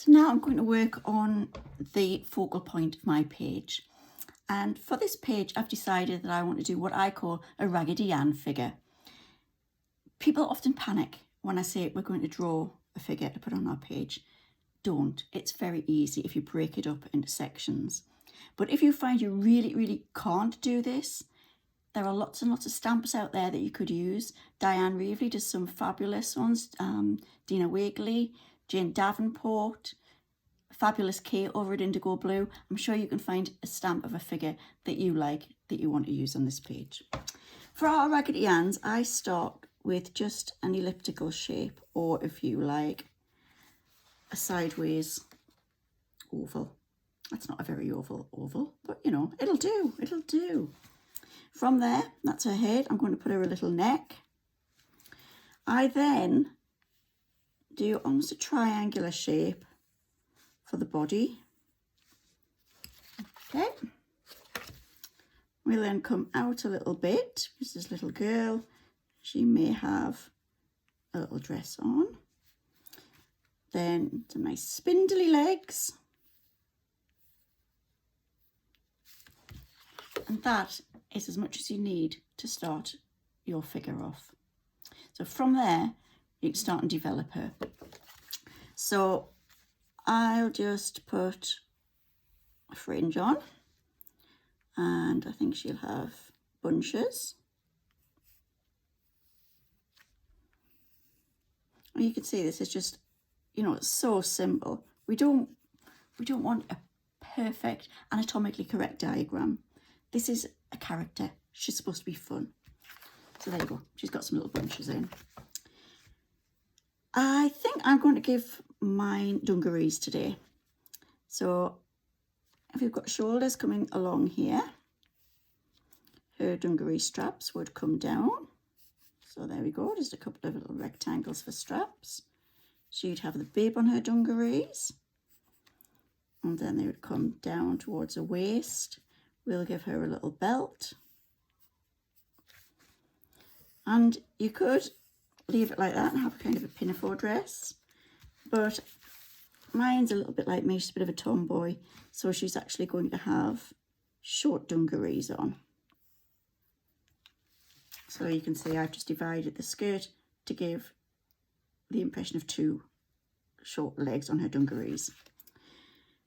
So now I'm going to work on the focal point of my page. And for this page, I've decided that I want to do what I call a Raggedy Ann figure. People often panic when I say we're going to draw a figure to put on our page. Don't. It's very easy if you break it up into sections. But if you find you really can't do this, there are lots and lots of stamps out there that you could use. Diane Reevely does some fabulous ones. Dina Wakely, Jane Davenport, Fabulous Kay over at Indigo Blue. I'm sure you can find a stamp of a figure that you like, that you want to use on this page. For our Raggedy Anns, I start with just an elliptical shape, or if you like, a sideways oval. That's not a very oval, but you know, it'll do. From there, that's her head. I'm going to put her a little neck. I then do almost a triangular shape for the body. Okay. We'll then come out a little bit. This little girl, she may have a little dress on. Then some nice spindly legs. And that is as much as you need to start your figure off. So from there, you can start and develop her. So I'll just put a fringe on, and I think she'll have bunches. And you can see this is just, you know, it's so simple. We don't want a perfect anatomically correct diagram. This is a character. She's supposed to be fun. So there you go. She's got some little bunches in. I think I'm going to give mine dungarees today. So if you've got shoulders coming along here, her dungaree straps would come down. So there we go. Just a couple of little rectangles for straps. She'd have the bib on her dungarees. And then they would come down towards her waist. We'll give her a little belt. And you could leave it like that and have kind of a pinafore dress. But mine's a little bit like me. She's a bit of a tomboy. So she's actually going to have short dungarees on. So you can see I've just divided the skirt to give the impression of two short legs on her dungarees.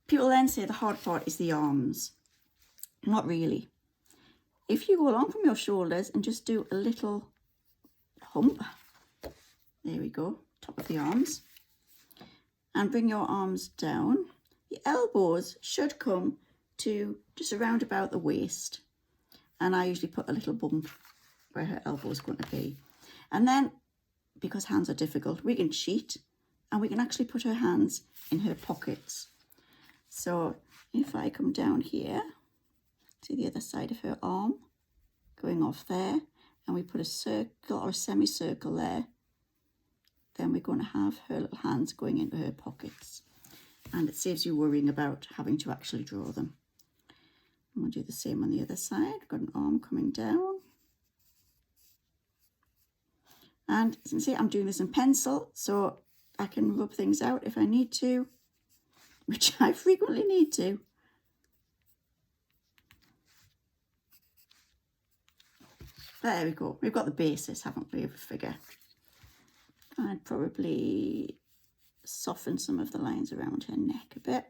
People then say the hard part is the arms. Not really. If you go along from your shoulders and just do a little hump, there we go, top of the arms, and bring your arms down, the elbows should come to just around about the waist. And I usually put a little bump where her elbow is going to be. And then, because hands are difficult, we can cheat and we can actually put her hands in her pockets. So if I come down here to the other side of her arm, going off there, and we put a circle or a semicircle there, then we're going to have her little hands going into her pockets. And it saves you worrying about having to actually draw them. And we'll do the same on the other side. Got an arm coming down. And as you can see, I'm doing this in pencil, so I can rub things out if I need to, which I frequently need to. There we go. We've got the basis, haven't we, of a figure. I'd probably soften some of the lines around her neck a bit,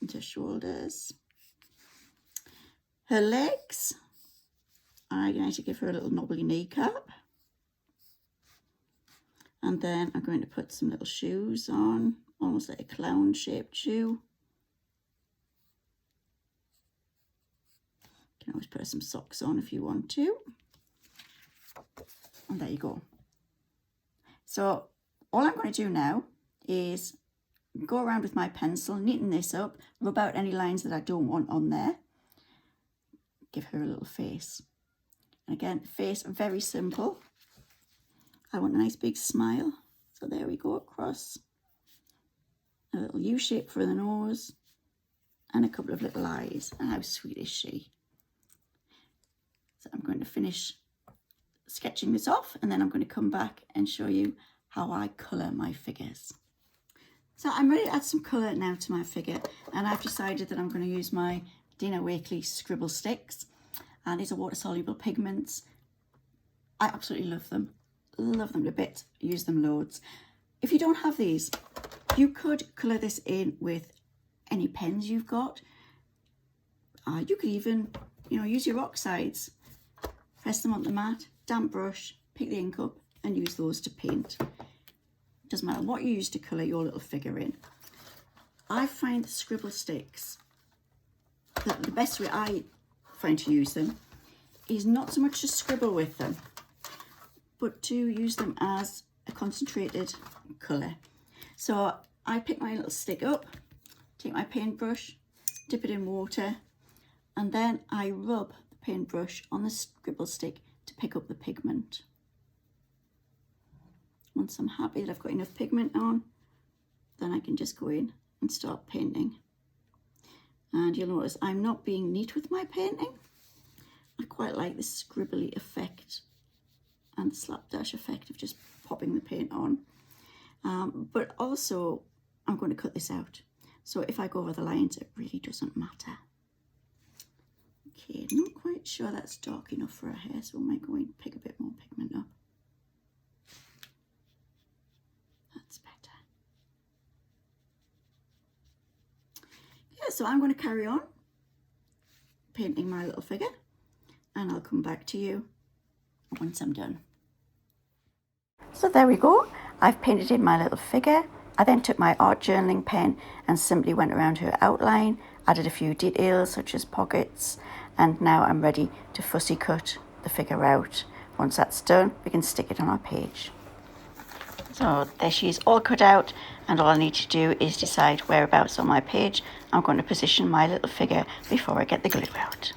and her shoulders. Her legs, I'm going to give her a little knobbly kneecap. And then I'm going to put some little shoes on, almost like a clown-shaped shoe. You can always put some socks on if you want to. And there you go. So all I'm going to do now is go around with my pencil, neaten this up, rub out any lines that I don't want on there. Give her a little face. And again, face, very simple. I want a nice big smile. So there we go, across. A little U shape for the nose. And a couple of little eyes. And how sweet is she? So I'm going to finish sketching this off, and then I'm going to come back and show you how I colour my figures. So I'm ready to add some colour now to my figure, and I've decided that I'm going to use my Dina Scribble sticks, and these are water soluble pigments. I absolutely love them to bits, use them loads. If you don't have these, you could colour this in with any pens you've got. You could even, use your oxides, press them on the mat, damp brush, pick the ink up and use those to paint. Doesn't matter what you use to colour your little figure in. I find the Scribble sticks, the best way I find to use them is not so much to scribble with them, but to use them as a concentrated colour. So I pick my little stick up, take my paintbrush, dip it in water, and then I rub the paintbrush on the Scribble stick to pick up the pigment. Once I'm happy that I've got enough pigment on, then I can just go in and start painting. And you'll notice I'm not being neat with my painting. I quite like the scribbly effect and the slapdash effect of just popping the paint on. But also I'm going to cut this out. So if I go over the lines, it really doesn't matter. Okay, I'm not quite sure that's dark enough for her hair, so I might go in and pick a bit more pigment up. That's better. Yeah, so I'm going to carry on painting my little figure, and I'll come back to you once I'm done. So there we go. I've painted in my little figure. I then took my art journaling pen and simply went around her outline, added a few details such as pockets, and now I'm ready to fussy cut the figure out. Once that's done, we can stick it on our page. So there she is, all cut out, and all I need to do is decide whereabouts on my page I'm going to position my little figure before I get the glue out.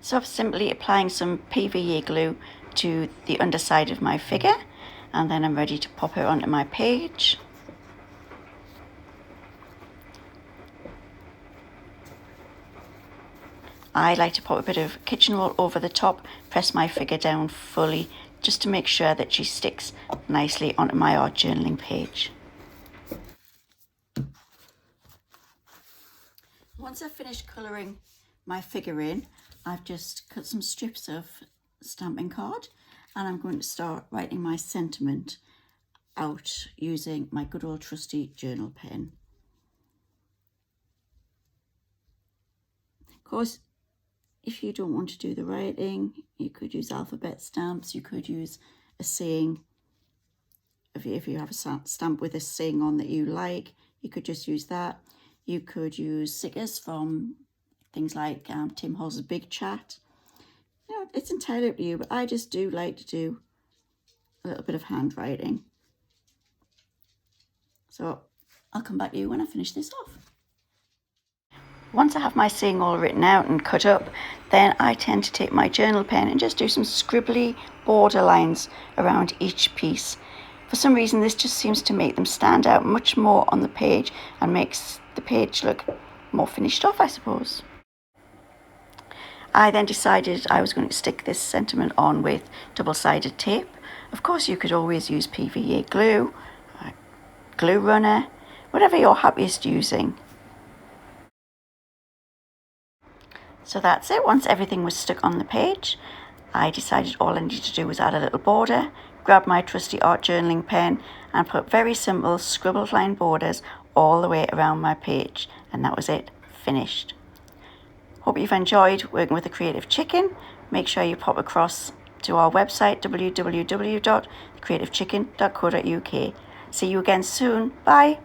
So I'm simply applying some PVA glue to the underside of my figure, and then I'm ready to pop her onto my page. I like to pop a bit of kitchen roll over the top, press my figure down fully just to make sure that she sticks nicely onto my art journaling page. Once I've finished colouring my figure in, I've just cut some strips of stamping card, and I'm going to start writing my sentiment out using my good old trusty journal pen. Of course, if you don't want to do the writing, you could use alphabet stamps, you could use a saying. If you have a stamp with a saying on that you like, you could just use that. You could use stickers from things like Tim Holz's Big Chat. It's entirely up to you, but I just do like to do a little bit of handwriting. So I'll come back to you when I finish this off. Once I have my saying all written out and cut up, then I tend to take my journal pen and just do some scribbly border lines around each piece. For some reason, this just seems to make them stand out much more on the page and makes the page look more finished off, I suppose. I then decided I was going to stick this sentiment on with double-sided tape. Of course, you could always use PVA glue, glue runner, whatever you're happiest using. So that's it. Once everything was stuck on the page, I decided all I needed to do was add a little border, grab my trusty art journaling pen and put very simple scribbled line borders all the way around my page, and that was it, finished. Hope you've enjoyed working with the Creative Chicken. Make sure you pop across to our website www.thecreativechicken.co.uk. See you again soon. Bye.